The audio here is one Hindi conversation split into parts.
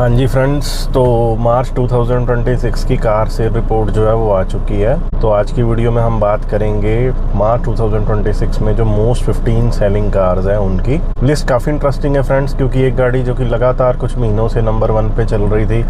हाँ जी फ्रेंड्स, तो मार्च 2026 की कार सेल रिपोर्ट जो है वो आ चुकी है। तो आज की वीडियो में हम बात करेंगे मार्च 2026 में जो मोस्ट 15 सेलिंग कार्स हैं उनकी लिस्ट। काफ़ी इंटरेस्टिंग है फ्रेंड्स, क्योंकि एक गाड़ी जो कि लगातार कुछ महीनों से नंबर 1 पे चल रही थी,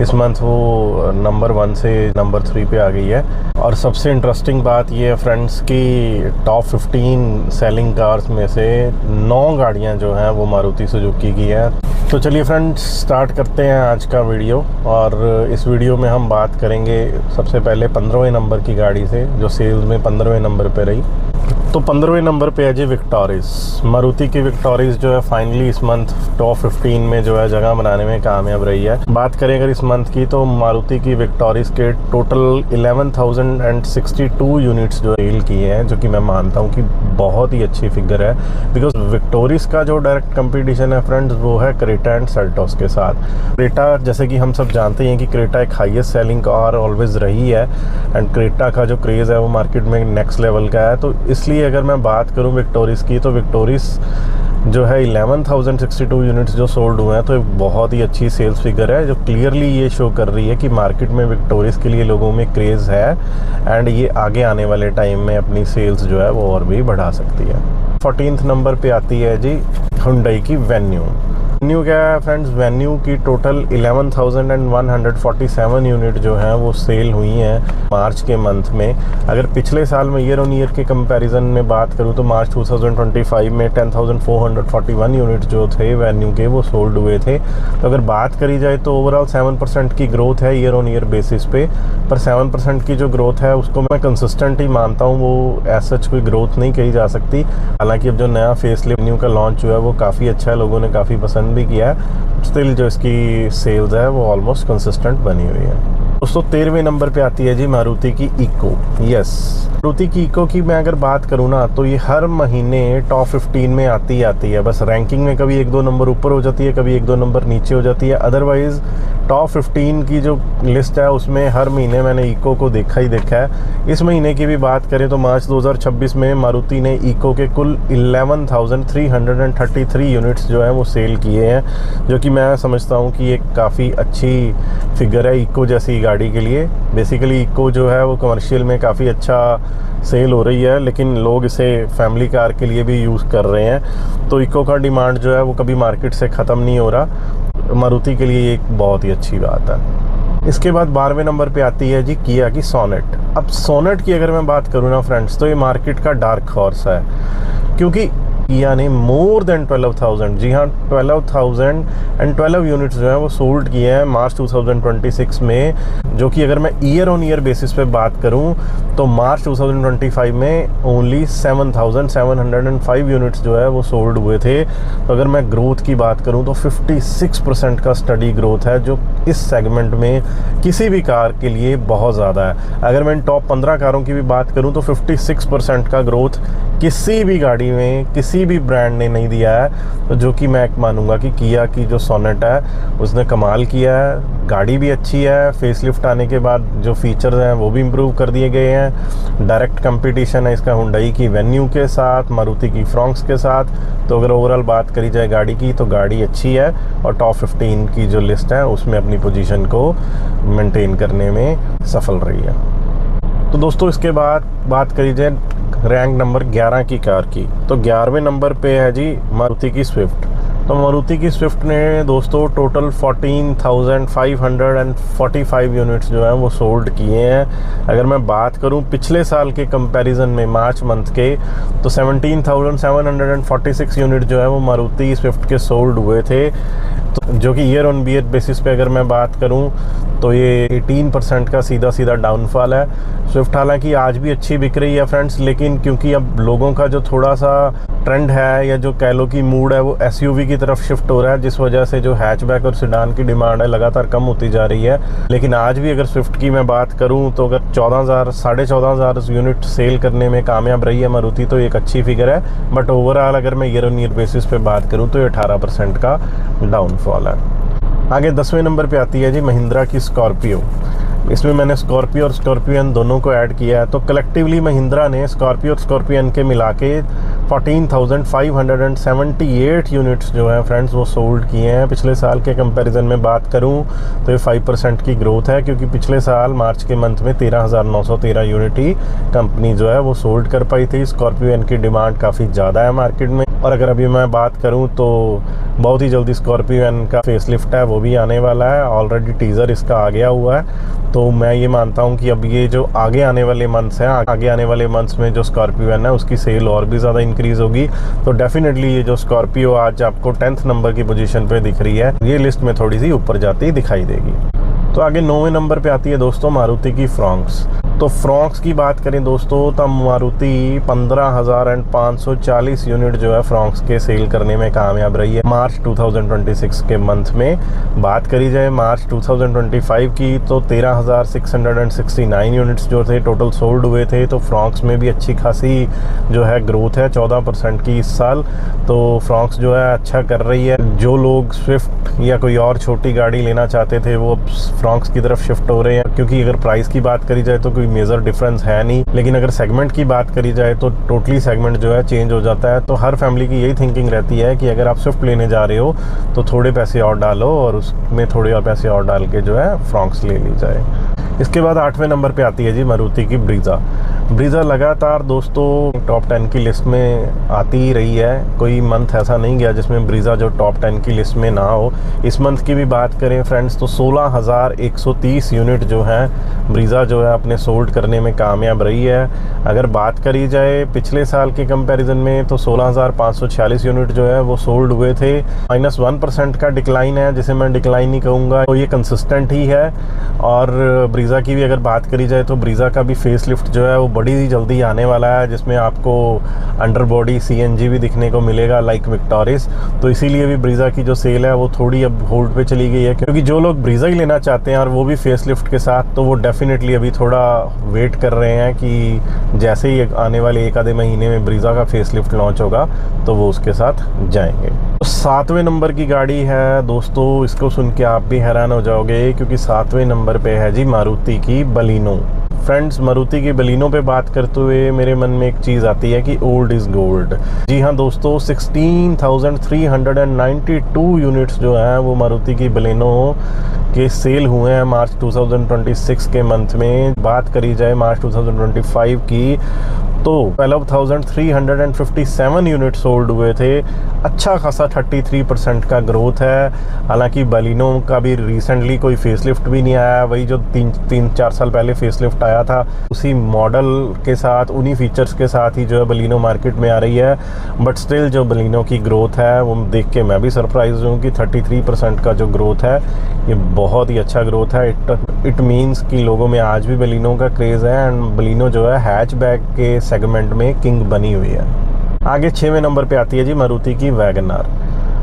इस मंथ वो नंबर 1 से नंबर 3 पे आ गई है। और सबसे इंटरेस्टिंग बात ये है फ्रेंड्स कि टॉप 15 सेलिंग कार्स में से 9 गाड़ियाँ जो हैं वो मारुति सुजुकी की है। तो चलिए फ्रेंड्स, स्टार्ट करते हैं आज का वीडियो। और इस वीडियो में हम बात करेंगे सबसे पहले 15वें नंबर की गाड़ी से, जो सेल्स में 15वें नंबर पे रही। तो 15वें नंबर पे है जी विक्टोरिस। मारुति की विक्टोरिस जो है फाइनली इस मंथ टॉप 15 में जो है जगह बनाने में कामयाब रही है। बात करें अगर इस मंथ की, तो मारुति की विक्टोरिस के टोटल 11,062 यूनिट्स जो सेल किए हैं, जो कि मैं मानता हूँ कि बहुत ही अच्छी फिगर है। बिकॉज विक्टोरिस का जो डायरेक्ट कंपटीशन है फ्रेंड्स, वो है क्रेटा एंड सेल्टोस के साथ। क्रेटा, जैसे कि हम सब जानते हैं कि क्रेटा एक हाईएस्ट सेलिंग कार ऑलवेज रही है, एंड क्रेटा का जो क्रेज़ है वो मार्केट में नेक्स्ट लेवल का है। तो इसलिए अगर मैं बात करूं विक्टोरिस की, तो विक्टोरिस जो है 11,062 यूनिट्स जो सोल्ड हुए हैं, तो एक बहुत ही अच्छी सेल्स फिगर है, जो क्लियरली ये शो कर रही है कि मार्केट में विक्टोरिस के लिए लोगों में क्रेज़ है, एंड ये आगे आने वाले टाइम में अपनी सेल्स जो है वो और भी बढ़ा सकती है। 14th नंबर पे आती है जी हुंडई की वेन्यू। वेन्यू क्या है फ्रेंड्स, वेन्यू की टोटल 11,147 यूनिट जो हैं वो सेल हुई हैं मार्च के मंथ में। अगर पिछले साल में ईयर ऑन ईयर के कंपैरिजन में बात करूं, तो मार्च 2025 में 10,441 यूनिट जो थे वेन्यू के, वो सोल्ड हुए थे। तो अगर बात करी जाए तो ओवरऑल 7% की ग्रोथ है ईयर ऑन ईयर बेसिस पे। पर 7% की जो ग्रोथ है उसको मैं कंसिस्टेंट ही मानता हूँ, वो ऐसा कोई ग्रोथ नहीं कही जा सकती। हालांकि अब जो नया फेसलिफ्ट वेन्यू का लॉन्च हुआ है वो काफ़ी अच्छा है, लोगों ने काफ़ी पसंद भी किया है। स्टिल जो इसकी सेल्स है वो ऑलमोस्ट कंसिस्टेंट बनी हुई है। दोस्तों 13वें नंबर पे आती है जी मारुति की इको। यस, मारुति की इको की मैं अगर बात करूँ ना, तो ये हर महीने टॉप 15 में आती है। बस रैंकिंग में कभी 1-2 नंबर ऊपर हो जाती है, कभी 1-2 नंबर नीचे हो जाती है। अदरवाइज टॉप 15 की जो लिस्ट है उसमें हर महीने मैंने इको को देखा है। इस महीने की भी बात करें तो मार्च 2026 में मारुति ने इको के कुल 11,333 यूनिट्स जो है वो सेल किए हैं, जो कि मैं समझता हूँ कि एक काफ़ी अच्छी फिगर है इको जैसी गाड़ी के लिए। बेसिकली इको जो है वो कमर्शियल में काफ़ी अच्छा सेल हो रही है, लेकिन लोग इसे फैमिली कार के लिए भी यूज़ कर रहे हैं। तो इको का डिमांड जो है वो कभी मार्केट से ख़त्म नहीं हो रहा। मारुति के लिए एक बहुत ही अच्छी बात है। इसके बाद 12वें नंबर पे आती है जी किया की सोनेट। अब सोनेट की अगर मैं बात करूँ ना फ्रेंड्स, तो ये मार्केट का डार्क हॉर्स है, क्योंकि किया ने मोर देन 12,000, जी हाँ 12,012 यूनिट्स जो हैं वो सोल्ड किए हैं मार्च 2026 में। जो कि अगर मैं ईयर ऑन ईयर बेसिस पे बात करूं, तो मार्च 2025 में ओनली 7,705 यूनिट्स जो है वो सोल्ड हुए थे। तो अगर मैं ग्रोथ की बात करूं तो 56% का स्टडी ग्रोथ है, जो इस सेगमेंट में किसी भी कार के लिए बहुत ज़्यादा है। अगर मैं टॉप 15 कारों की भी बात करूँ तो 56% का ग्रोथ किसी भी गाड़ी में किसी भी ब्रांड ने नहीं दिया है। तो जो कि मैं मानूंगा कि किया की जो सोनेट है उसने कमाल किया है। गाड़ी भी अच्छी है, फेसलिफ्ट आने के बाद जो फीचर्स हैं वो भी इम्प्रूव कर दिए गए हैं। डायरेक्ट कंपटीशन है इसका हुंडई की वेन्यू के साथ, मारुति की फ्रॉन्क्स के साथ। तो अगर ओवरऑल बात करी जाए गाड़ी की, तो गाड़ी अच्छी है और टॉप 15 की जो लिस्ट है उसमें अपनी पोजीशन को मेंटेन करने में सफल रही है। तो दोस्तों इसके बाद बात करी जाए रैंक नंबर 11 की कार की, तो 11वें नंबर पे है जी मारुति की स्विफ्ट। तो मारुति की स्विफ्ट ने दोस्तों टोटल 14,545 यूनिट्स जो हैं वो सोल्ड किए हैं। अगर मैं बात करूं पिछले साल के कंपैरिजन में मार्च मंथ के, तो 17,746 यूनिट जो है वो मारुति स्विफ्ट के सोल्ड हुए थे। तो जो कि ईयर ऑन ईयर बेसिस पे अगर मैं बात करूं तो ये 18% का सीधा डाउनफॉल है। स्विफ्ट हालांकि आज भी अच्छी बिक रही है फ्रेंड्स, लेकिन क्योंकि अब लोगों का जो थोड़ा सा ट्रेंड है, या जो कह लो कि मूड है, वो एसयूवी की तरफ शिफ्ट हो रहा है, जिस वजह से जो हैचबैक और सेडान की डिमांड है लगातार कम होती जा रही है। लेकिन आज भी अगर स्विफ्ट की मैं बात करूं तो अगर 14,000 यूनिट सेल करने में कामयाब रही है मारुति, तो एक अच्छी फिगर है। बट ओवरऑल अगर मैं ईयर ऑन ईयर बेसिस पे बात करूं तो ये 18% का डाउनफॉल है। आगे 10वें नंबर पे आती है जी महिंद्रा की स्कॉर्पियो। इसमें मैंने स्कॉर्पियो और स्कॉर्पियन दोनों को ऐड किया है। तो कलेक्टिवली महिंद्रा ने स्कॉर्पियो और स्कॉर्पियन के मिला के 14,578 यूनिट्स जो हैं फ्रेंड्स वो सोल्ड किए हैं। पिछले साल के कंपैरिजन में बात करूं तो ये 5% की ग्रोथ है, क्योंकि पिछले साल मार्च के मंथ में 13,913 यूनिट ही कंपनी जो है वो सोल्ड कर पाई थी। स्कॉर्पियो एन की डिमांड काफ़ी ज़्यादा है मार्केट में। और अगर अभी मैं बात करूं तो बहुत ही जल्दी स्कॉर्पियो एन का फेसलिफ्ट है वो भी आने वाला है। ऑलरेडी टीज़र इसका आ गया हुआ है, तो मैं ये मानता हूं कि अब ये जो आगे आने वाले मंथ्स हैं, आगे आने वाले मंथ्स में जो स्कॉर्पियो एन है उसकी सेल और भी ज़्यादा इंक्रीज़ होगी। तो डेफिनेटली ये जो स्कॉर्पियो आज आपको 10th नंबर की पोजीशन पे दिख रही है, ये लिस्ट में थोड़ी सी ऊपर जाती दिखाई देगी। तो आगे 9वें नंबर पे आती है दोस्तों मारुति की फ्रॉन्क्स। तो फ्रॉन्क्स की बात करें दोस्तों तो मारुति 15,540 यूनिट जो है फ्रॉन्क्स के सेल करने में कामयाब रही है मार्च 2026 के मंथ में। बात करी जाए मार्च 2025 की तो 13,669 यूनिट्स जो थे टोटल सोल्ड हुए थे। तो फ्रॉन्क्स में भी अच्छी खासी जो है ग्रोथ है 14% की इस साल। तो फ्रॉन्क्स जो है अच्छा कर रही है। जो लोग स्विफ्ट या कोई और छोटी गाड़ी लेना चाहते थे वो फ्रॉन्क्स की तरफ शिफ्ट हो रहे हैं, क्योंकि अगर प्राइस की बात करी जाए तो कोई मेजर डिफरेंस है नहीं, लेकिन अगर सेगमेंट की बात करी जाए तो टोटली सेगमेंट जो है चेंज हो जाता है। तो हर फैमिली की यही थिंकिंग रहती है कि अगर आप स्विफ्ट लेने जा रहे हो तो थोड़े पैसे और डालो और उसमें थोड़े और पैसे और डाल के जो है फ्रॉन्क्स ले ली जाए। इसके बाद 8वें नंबर पे आती है जी मारुति की ब्रीज़ा। ब्रीज़ा लगातार दोस्तों टॉप 10 की लिस्ट में आती ही रही है। कोई मंथ ऐसा नहीं गया जिसमें ब्रीज़ा जो टॉप 10 की लिस्ट में ना हो। इस मंथ की भी बात करें फ्रेंड्स तो 16,130 यूनिट जो हैं ब्रीज़ा जो है अपने सोल्ड करने में कामयाब रही है। अगर बात करी जाए पिछले साल के कंपैरिजन में तो 16,546 यूनिट जो है वो सोल्ड हुए थे। -1% का डिक्लाइन है, जिसे मैं डिक्लाइन नहीं कहूँगा, तो ये कंसिस्टेंट ही है। और ब्रीज़ा की भी अगर बात करी जाए तो ब्रीज़ा का भी फेसलिफ्ट जो है वो बड़ी जल्दी आने वाला है, जिसमें आपको अंडर बॉडी CNG भी दिखने को मिलेगा लाइक विक्टोरिस। तो इसीलिए भी ब्रीज़ा की जो सेल है वो थोड़ी अब होल्ड पे चली गई है, क्योंकि जो लोग ब्रीज़ा ही लेना चाहते हैं और वो भी फेसलिफ्ट के साथ, तो वो डेफिनेटली अभी थोड़ा वेट कर रहे हैं कि जैसे ही आने वाले 1 आधे महीने में ब्रीज़ा का फेसलिफ्ट लॉन्च होगा तो वो उसके साथ जाएंगे। तो 7वें नंबर की गाड़ी है दोस्तों, इसको सुन के आप भी हैरान हो जाओगे, क्योंकि 7वें नंबर पे है जी मारुति की बलिनो। फ्रेंड्स मारुति की बलिनो पे बात करते हुए मेरे मन में एक चीज़ आती है कि ओल्ड इज़ गोल्ड। जी हाँ दोस्तों, 16,392 यूनिट्स जो हैं वो मारुति की बलिनो के सेल हुए हैं मार्च 2026 के मंथ में। बात करी जाए मार्च 2025 की तो 12,357 यूनिट सोल्ड हुए थे। अच्छा खासा 33% का ग्रोथ है। हालांकि बलिनो का भी रिसेंटली कोई फेसलिफ्ट भी नहीं आया, वही जो 3-4 साल पहले फेसलिफ्ट आया था उसी मॉडल के साथ, उन्हीं फीचर्स के साथ ही जो है बलिनो मार्केट में आ रही है। बट स्टिल जो बलिनो की ग्रोथ है वो देख के मैं भी सरप्राइज हूँ कि 33% का जो ग्रोथ है ये बहुत ही अच्छा ग्रोथ है। इट मीन्स कि लोगों में आज भी बलिनो का क्रेज़ है एंड बलिनो जो है हैचबैक के सेगमेंट में किंग बनी हुई है। आगे 6वें नंबर पे आती है जी मारुति की वैगनर।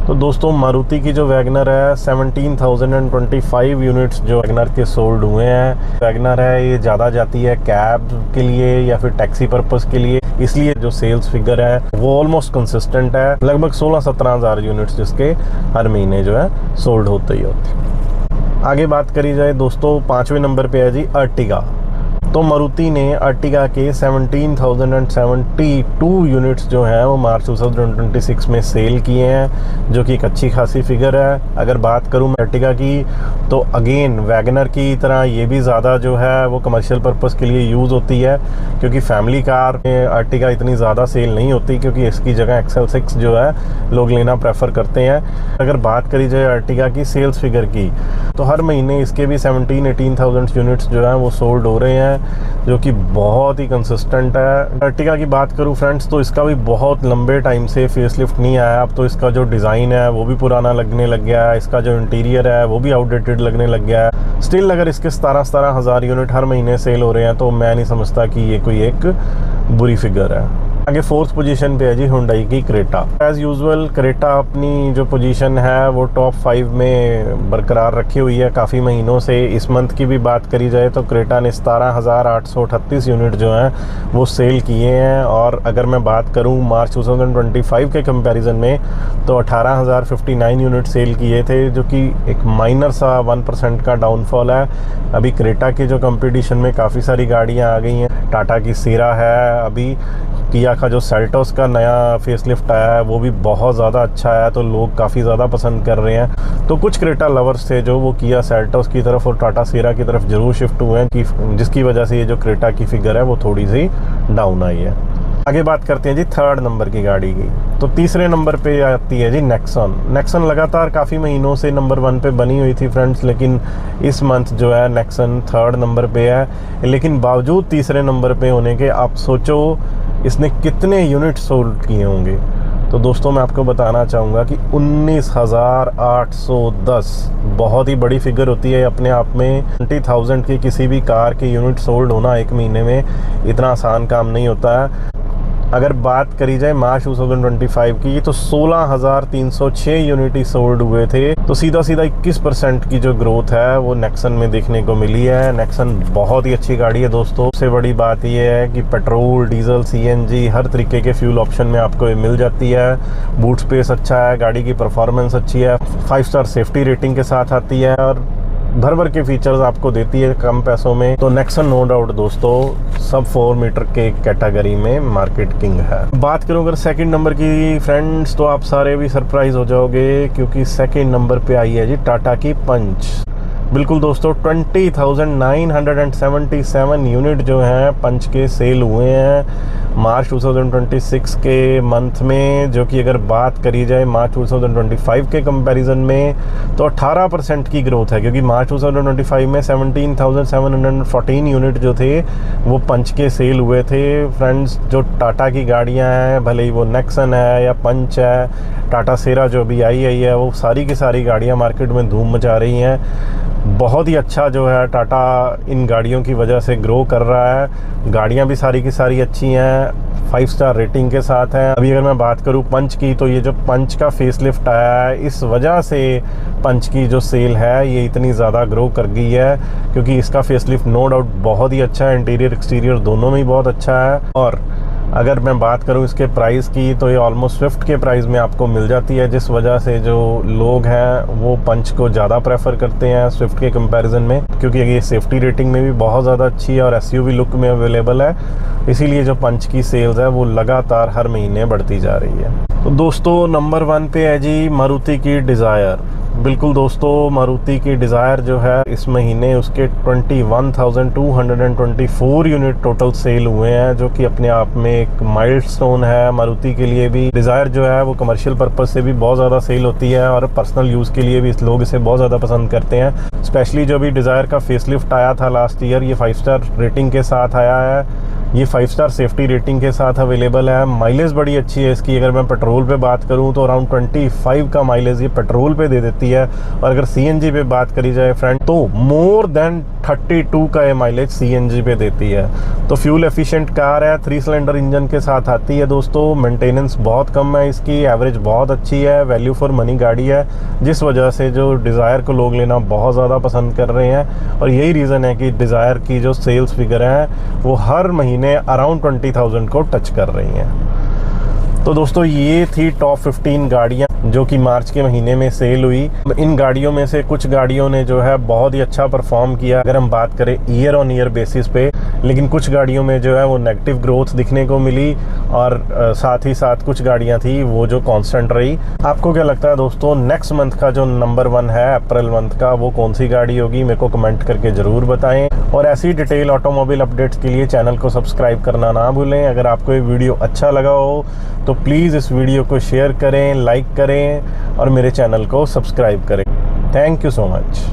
तो दोस्तों मारुति की जो वैगनर है 17,025 यूनिट्स जो वैगनर के सोल्ड हुए हैं। वैगनर है ये ज़्यादा जाती है कैब के लिए या फिर टैक्सी पर्पस के लिए, इसलिए जो सेल्स फिगर है वो ऑलमोस्ट कंसिस्टेंट है। लगभग 16-17 हज़ार यूनिट्स जिसके हर महीने जो है सोल्ड होते ही होते। आगे बात करी जाए दोस्तों 5वें नंबर पे है जी अर्टिगा। तो मारुति ने अर्टिगा के 17,072 यूनिट्स जो हैं वो मार्च 2026 में सेल किए हैं, जो कि एक अच्छी खासी फिगर है। अगर बात करूं अर्टिगा की तो अगेन वैगनर की तरह ये भी ज़्यादा जो है वो कमर्शियल पर्पस के लिए यूज़ होती है, क्योंकि फैमिली कार में अर्टिगा इतनी ज़्यादा सेल नहीं होती, क्योंकि इसकी जगह XL6 जो है लोग लेना प्रेफर करते हैं। अगर बात करी जाए अर्टिगा की सेल्स फिगर की तो हर महीने इसके भी 17-18,000 यूनिट्स जो हैं वो सोल्ड हो रहे हैं, जो कि बहुत ही कंसिस्टेंट है। अर्टिगा की बात करूं फ्रेंड्स तो इसका भी बहुत लंबे टाइम से फेसलिफ्ट नहीं आया। अब तो इसका जो डिज़ाइन है वो भी पुराना लगने लग गया है, इसका जो इंटीरियर है वो भी आउटडेटेड लगने लग गया है। स्टिल अगर इसके 17 हज़ार यूनिट हर महीने सेल हो रहे हैं तो मैं नहीं समझता कि ये कोई एक बुरी फिगर है। आगे 4th पोजीशन पे है जी हुंडई की क्रेटा। एज यूजुअल क्रेटा अपनी जो पोजीशन है वो टॉप 5 में बरकरार रखी हुई है काफ़ी महीनों से। इस मंथ की भी बात करी जाए तो क्रेटा ने 17,838 यूनिट जो हैं वो सेल किए हैं। और अगर मैं बात करूं मार्च 2025 के कंपैरिजन में तो 18,059 यूनिट सेल किए थे, जो कि एक माइनर सा 1% का डाउनफॉल है। अभी क्रेटा के जो कंपटीशन में काफ़ी सारी गाड़ियाँ आ गई हैं। टाटा की सीरा है, अभी किया का जो सेल्टोस का नया फेसलिफ्ट आया है वो भी बहुत ज़्यादा अच्छा है, तो लोग काफ़ी ज़्यादा पसंद कर रहे हैं। तो कुछ क्रेटा लवर्स थे जो वो किया सेल्टोस की तरफ और टाटा सियरा की तरफ ज़रूर शिफ्ट हुए हैं, कि जिसकी वजह से ये जो क्रेटा की फिगर है वो थोड़ी सी डाउन आई है। आगे बात करते हैं जी थर्ड नंबर की गाड़ी की। तो तीसरे नंबर पे आती है जी नेक्सन। नेक्सन लगातार काफ़ी महीनों से नंबर 1 पे बनी हुई थी फ्रेंड्स, लेकिन इस मंथ जो है नेक्सन थर्ड नंबर पे है। लेकिन बावजूद तीसरे नंबर पे होने के आप सोचो इसने कितने यूनिट सोल्ड किए होंगे। तो दोस्तों मैं आपको बताना चाहूँगा कि 19,810 बहुत ही बड़ी फिगर होती है अपने आप में। 20,000 की किसी भी कार के यूनिट सोल्ड होना एक महीने में इतना आसान काम नहीं होता है। अगर बात करी जाए मार्च 2025 की तो 16,306 यूनिट ही सोल्ड हुए थे। तो सीधा सीधा 21% की जो ग्रोथ है वो नेक्सन में देखने को मिली है। नेक्सन बहुत ही अच्छी गाड़ी है दोस्तों। सबसे बड़ी बात ये है कि पेट्रोल, डीजल, सीएनजी हर तरीके के फ्यूल ऑप्शन में आपको ये मिल जाती है। बूट स्पेस अच्छा है, गाड़ी की परफॉर्मेंस अच्छी है, 5 स्टार सेफ्टी रेटिंग के साथ आती है और भर भर के फीचर्स आपको देती है कम पैसों में। तो नेक्सन नो डाउट दोस्तों सब 4 मीटर के कैटेगरी में मार्केट किंग है। बात करूं अगर सेकंड नंबर की फ्रेंड्स, तो आप सारे भी सरप्राइज हो जाओगे क्योंकि सेकंड नंबर पे आई है जी टाटा की पंच। बिल्कुल दोस्तों 20,977 यूनिट जो हैं पंच के सेल हुए हैं मार्च 2026 के मंथ में, जो कि अगर बात करी जाए मार्च 2025 के कंपैरिजन में तो 18% की ग्रोथ है, क्योंकि मार्च 2025 में 17,714 यूनिट जो थे वो पंच के सेल हुए थे। फ्रेंड्स जो टाटा की गाड़ियां हैं, भले ही वो नेक्सन है या पंच है, टाटा सियरा जो भी आई है, वो सारी की सारी गाड़ियां मार्केट में धूम मचा रही हैं। बहुत ही अच्छा जो है टाटा इन गाड़ियों की वजह से ग्रो कर रहा है। गाड़ियां भी सारी की सारी अच्छी हैं, 5 स्टार रेटिंग के साथ हैं। अभी अगर मैं बात करूं पंच की, तो ये जो पंच का फेसलिफ्ट आया है इस वजह से पंच की जो सेल है ये इतनी ज़्यादा ग्रो कर गई है, क्योंकि इसका फेसलिफ्ट नो डाउट बहुत ही अच्छा है, इंटीरियर एक्सटीरियर दोनों में ही बहुत अच्छा है। और अगर मैं बात करूं इसके प्राइस की, तो ये ऑलमोस्ट स्विफ्ट के प्राइस में आपको मिल जाती है, जिस वजह से जो लोग हैं वो पंच को ज़्यादा प्रेफर करते हैं स्विफ्ट के कंपैरिजन में, क्योंकि ये सेफ्टी रेटिंग में भी बहुत ज़्यादा अच्छी है और एसयूवी लुक में अवेलेबल है। इसीलिए जो पंच की सेल्स है वो लगातार हर महीने बढ़ती जा रही है। तो दोस्तों नंबर 1 पे है जी मारुति की डिज़ायर। बिल्कुल दोस्तों मारुति की डिज़ायर जो है इस महीने उसके 21,224 यूनिट टोटल सेल हुए हैं, जो कि अपने आप में एक माइलस्टोन है मारुति के लिए भी। डिज़ायर जो है वो कमर्शियल पर्पस से भी बहुत ज़्यादा सेल होती है और पर्सनल यूज़ के लिए भी लोग इसे बहुत ज़्यादा पसंद करते हैं। स्पेशली जो भी डिज़ायर का फेसलिफ्ट आया था लास्ट ईयर, ये 5 स्टार रेटिंग के साथ आया है, ये 5 स्टार सेफ्टी रेटिंग के साथ अवेलेबल है। माइलेज बड़ी अच्छी है इसकी। अगर मैं पेट्रोल पे बात करूं तो अराउंड 25 का माइलेज ये पेट्रोल पे दे देती है, और अगर सीएनजी पे बात करी जाए फ्रेंड तो मोर देन 32 का ये माइलेज सीएनजी पे देती है। तो फ्यूल एफिशिएंट कार है, 3 सिलेंडर इंजन के साथ आती है दोस्तों। मेंटेनेंस बहुत कम है इसकी, एवरेज बहुत अच्छी है, वैल्यू फॉर मनी गाड़ी है, जिस वजह से जो डिज़ायर को लोग लेना बहुत ज़्यादा पसंद कर रहे हैं। और यही रीज़न है कि डिज़ायर की जो सेल्स फिगर है वो हर महीने अराउंड 20,000 को टच कर रही हैं। तो दोस्तों ये थी टॉप 15 गाड़ियां जो कि मार्च के महीने में सेल हुई। इन गाड़ियों में से कुछ गाड़ियों ने जो है बहुत ही अच्छा परफॉर्म किया अगर हम बात करें ईयर ऑन ईयर बेसिस पे, लेकिन कुछ गाड़ियों में जो है वो नेगेटिव ग्रोथ दिखने को मिली, और साथ ही साथ कुछ गाड़ियां थी वो जो कांस्टेंट रही। आपको क्या लगता है दोस्तों नेक्स्ट मंथ का जो नंबर 1 है अप्रैल मंथ का, वो कौन सी गाड़ी होगी? मेरे को कमेंट करके ज़रूर बताएं। और ऐसी डिटेल ऑटोमोबाइल अपडेट्स के लिए चैनल को सब्सक्राइब करना ना भूलें। अगर आपको ये वीडियो अच्छा लगा हो तो प्लीज़ इस वीडियो को शेयर करें, लाइक करें और मेरे चैनल को सब्सक्राइब करें। Thank you so much.